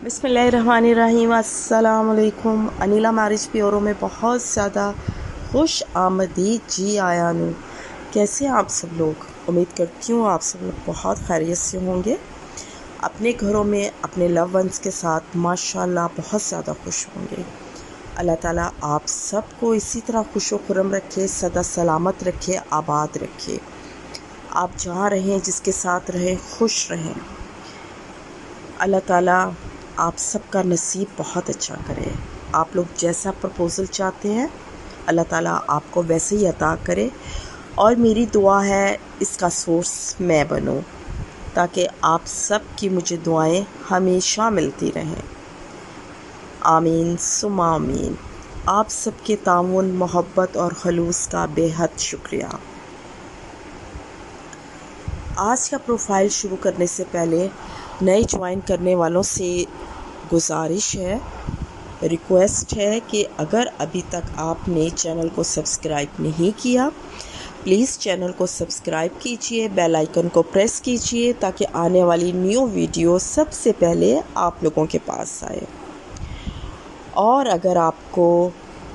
बिस्मिल्लाहिर्रहमानिर्रहीम। अस्सलाम वालेकुम। अनिला मैरिज ब्यूरो में बहुत ज़्यादा खुश आमदीद जी आया नू। कैसे हैं आप सब लोग? उम्मीद करती हूँ आप सब लोग बहुत खैरियत से होंगे, अपने घरों में अपने लव वंस के साथ माशाल्लाह बहुत ज़्यादा खुश होंगे। अल्लाह ताला आप सबको इसी तरह खुश व खुर्रम रखे, सदा सलामत रखे, आबाद रखे। आप जहाँ रहें, जिसके साथ रहें, खुश रहें। अल्लाह ताला आप सबका नसीब बहुत अच्छा करे। आप लोग जैसा प्रपोज़ल चाहते हैं अल्लाह ताला आपको वैसे ही अता करे, और मेरी दुआ है इसका सोर्स मैं बनूं, ताकि आप सब की मुझे दुआएं हमेशा मिलती रहें। आमीन सुम्मा आमीन। आप सबके ताउन, मोहब्बत और खलूस का बेहद शुक्रिया। आज का प्रोफाइल शुरू करने से पहले नए ज्वाइन करने वालों से गुजारिश है, रिक्वेस्ट है कि अगर अभी तक आपने चैनल को सब्सक्राइब नहीं किया, प्लीज़ चैनल को सब्सक्राइब कीजिए, बेल आइकन को प्रेस कीजिए, ताकि आने वाली न्यू वीडियो सबसे पहले आप लोगों के पास आए। और अगर आपको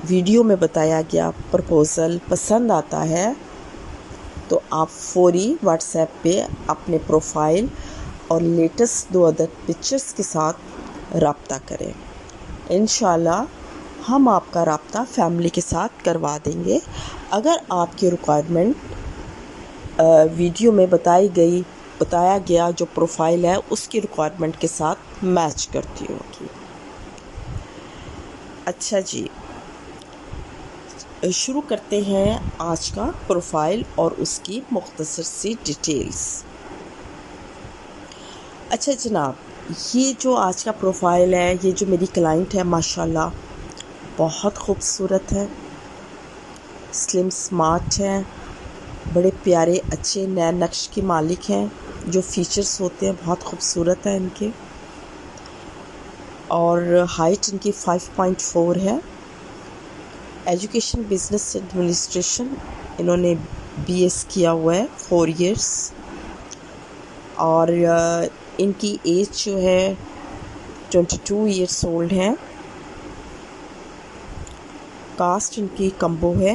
वीडियो में बताया गया प्रपोज़ल पसंद आता है तो आप फौरी व्हाट्सएप पे अपने प्रोफाइल और लेटेस्ट 2 अदर पिक्चर्स के साथ रब्ता करें। इंशाल्लाह हम आपका रब्ता फैमिली के साथ करवा देंगे, अगर आपकी रिक्वायरमेंट वीडियो में बताया गया जो प्रोफाइल है उसकी रिक्वायरमेंट के साथ मैच करती होगी। अच्छा जी, शुरू करते हैं आज का प्रोफाइल और उसकी मुख्तसर सी डिटेल्स। अच्छा जनाब, ये जो आज का प्रोफाइल है, ये जो मेरी क्लाइंट है माशाल्लाह बहुत खूबसूरत है, स्लिम स्मार्ट है, बड़े प्यारे अच्छे नए नक्श की मालिक हैं। जो फीचर्स होते हैं बहुत खूबसूरत है इनके, और हाइट इनकी 5.4 है। एजुकेशन बिजनेस एडमिनिस्ट्रेशन इन्होंने BS किया हुआ है 4 इयर्स, और इनकी एज जो है 22 इयर्स ओल्ड है। कास्ट इनकी कम्बो है।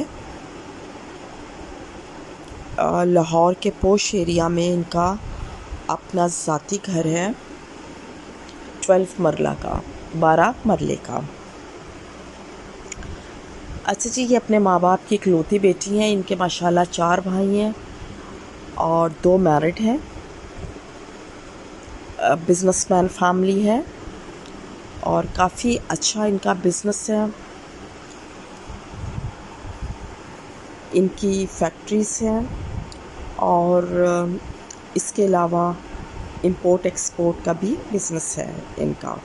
लाहौर के पोश एरिया में इनका अपना ज़ाती घर है, 12 मरला का, 12 मरले का। अच्छा जी, ये अपने माँ बाप की इकलौती बेटी हैं। इनके माशाल्लाह 4 भाई हैं और 2 मैरिड हैं। बिजनेसमैन फैमिली है और काफ़ी अच्छा इनका बिज़नेस है। इनकी फैक्ट्रीज हैं और इसके अलावा इंपोर्ट एक्सपोर्ट का भी बिज़नेस है इनका।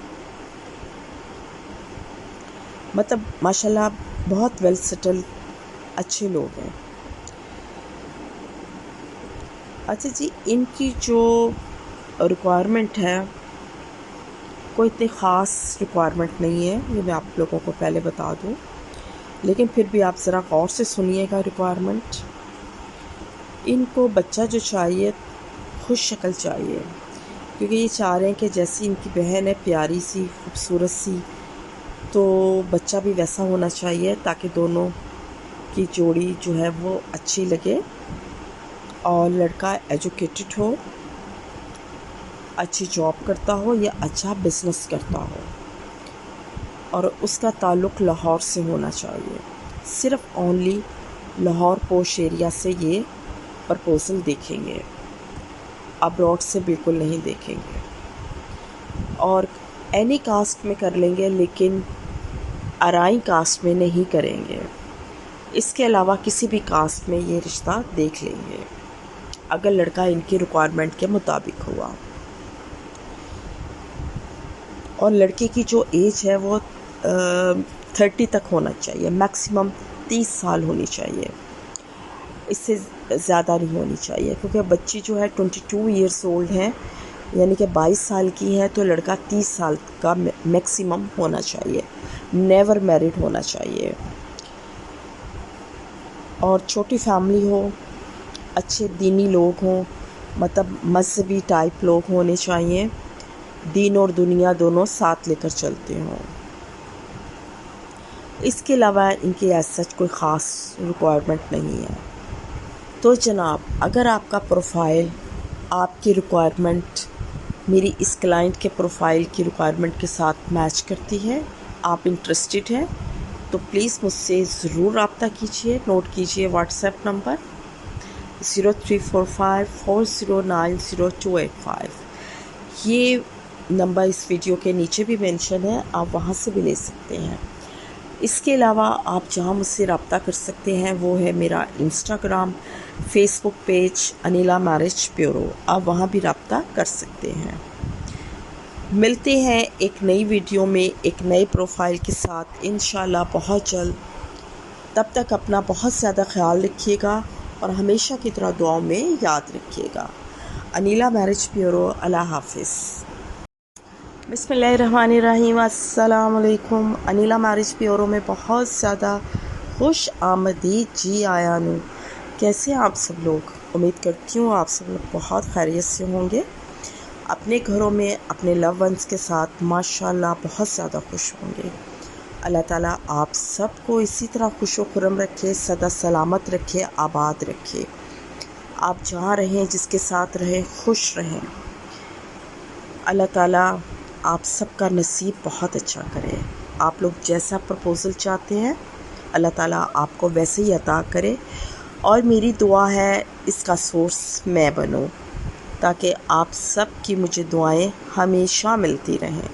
मतलब माशाल्लाह बहुत वेल सेटल अच्छे लोग हैं। अच्छा जी, इनकी जो रिक्वायरमेंट है कोई इतनी ख़ास रिक्वायरमेंट नहीं है, ये मैं आप लोगों को पहले बता दूं, लेकिन फिर भी आप ज़रा गौर से सुनिएगा रिक्वायरमेंट। इनको बच्चा जो चाहिए खुश शक्ल चाहिए, क्योंकि ये चाह रहे हैं कि जैसी इनकी बहन है प्यारी सी खूबसूरत सी, तो बच्चा भी वैसा होना चाहिए ताकि दोनों की जोड़ी जो है वो अच्छी लगे। और लड़का एजुकेटेड हो, अच्छी जॉब करता हो या अच्छा बिज़नेस करता हो, और उसका ताल्लुक़ लाहौर से होना चाहिए। सिर्फ़ ओनली लाहौर पोश एरिया से ये प्रपोज़ल देखेंगे, अब्रॉड से बिल्कुल नहीं देखेंगे। और एनी कास्ट में कर लेंगे, लेकिन अराई कास्ट में नहीं करेंगे। इसके अलावा किसी भी कास्ट में ये रिश्ता देख लेंगे अगर लड़का इनकी रिक्वायरमेंट के मुताबिक हुआ। और लड़के की जो एज है वो 30 तक होना चाहिए, मैक्सिमम 30 साल होनी चाहिए, इससे ज़्यादा नहीं होनी चाहिए, क्योंकि बच्ची जो है 22 इयर्स ओल्ड है, यानी कि 22 साल की है, तो लड़का 30 साल का मैक्सिमम होना चाहिए, नेवर मैरिड होना चाहिए। और छोटी फैमिली हो, अच्छे दीनी लोग हों, मतलब मजहबी टाइप लोग होने चाहिए, दीन और दुनिया दोनों साथ लेकर चलते हों। इसके अलावा इनकी ऐसा कोई ख़ास रिक्वायरमेंट नहीं है। तो जनाब, अगर आपका प्रोफाइल आपकी रिक्वायरमेंट मेरी इस क्लाइंट के प्रोफाइल की रिक्वायरमेंट के साथ मैच करती है, आप इंटरेस्टेड हैं, तो प्लीज़ मुझसे ज़रूर रब्ता कीजिए। नोट कीजिए व्हाट्सएप नंबर 034540900285। ये नंबर इस वीडियो के नीचे भी मेंशन है, आप वहाँ से भी ले सकते हैं। इसके अलावा आप जहाँ मुझसे रब्ता कर सकते हैं वो है मेरा Instagram, Facebook page Anila marriage bureau, आप वहाँ भी रब्ता कर सकते हैं। मिलते हैं एक नई वीडियो में एक नए प्रोफाइल के साथ इंशाल्लाह बहुत जल्द। तब तक अपना बहुत ज़्यादा ख्याल रखिएगा और हमेशा की तरह दुआओं में याद रखिएगा। अनिला मैरिज ब्यूरो, अल्लाह हाफिज़। बिस्मिल्लाहिर्रहमानिर्रहीम, अस्सलाम वालेकुम। अनिला मैरिज ब्यूरो में बहुत ज़्यादा खुश आमदीद जी आया नू। कैसे हैं आप सब लोग? उम्मीद करती हूँ आप सब लोग बहुत खैरियत से होंगे, अपने घरों में अपने लव वंस के साथ माशाल्लाह बहुत ज़्यादा खुश होंगे। अल्लाह ताला आप सबको इसी तरह खुश व खुर्रम रखे, सदा सलामत रखे, आबाद रखे। आप जहाँ रहें, जिसके साथ रहें, खुश रहें। अल्लाह ताला आप सबका नसीब बहुत अच्छा करे। आप लोग जैसा प्रपोज़ल चाहते हैं अल्लाह ताला आपको वैसे ही अता करे, और मेरी दुआ है इसका सोर्स मैं बनूं, ताकि आप सब की मुझे दुआएं हमेशा मिलती रहें।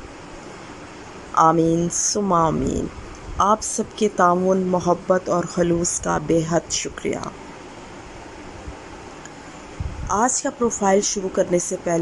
आमीन सुम्मा आमीन। आप सबके ताउन, मोहब्बत और खलूस का बेहद शुक्रिया। आज का प्रोफाइल शुरू करने से पहले